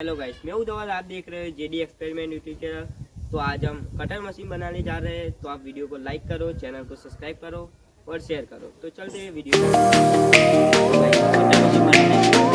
Hello guys, मैं हूं धवल। आप देख रहे हो जेडी एक्सपेरिमेंट यूट्यूब चैनल। तो आज हम कटर मशीन बनाने जा रहे हैं। तो आप वीडियो को लाइक करो, चैनल को सब्सक्राइब करो और शेयर करो। तो चलते हैं वीडियो में। तो गाइस, कटर मशीन बनाने के लिए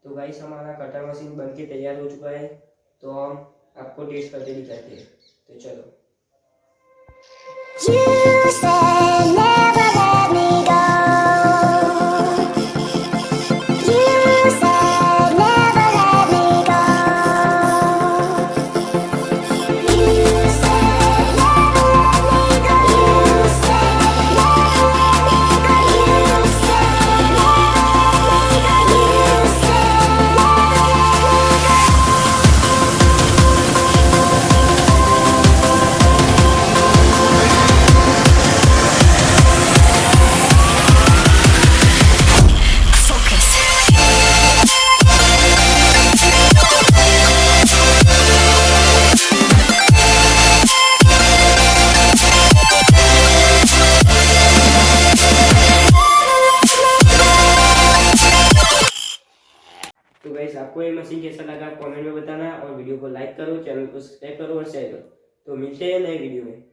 तो गाइस, हमारा कटर मशीन बनके तैयार हो चुका है। तो हम आपको टेस्ट करके दिखाते हैं। तो चलो। You said never let me go. You said never let me go. You said never let me go. You said never let me go. You said never let me go. You said तो guys, आपको ये machine कैसा लगा comment में बताना और video को like करो, चैनल को सब्सक्राइब करो और शेयर करो। तो मिलते हैं नए वीडियो में।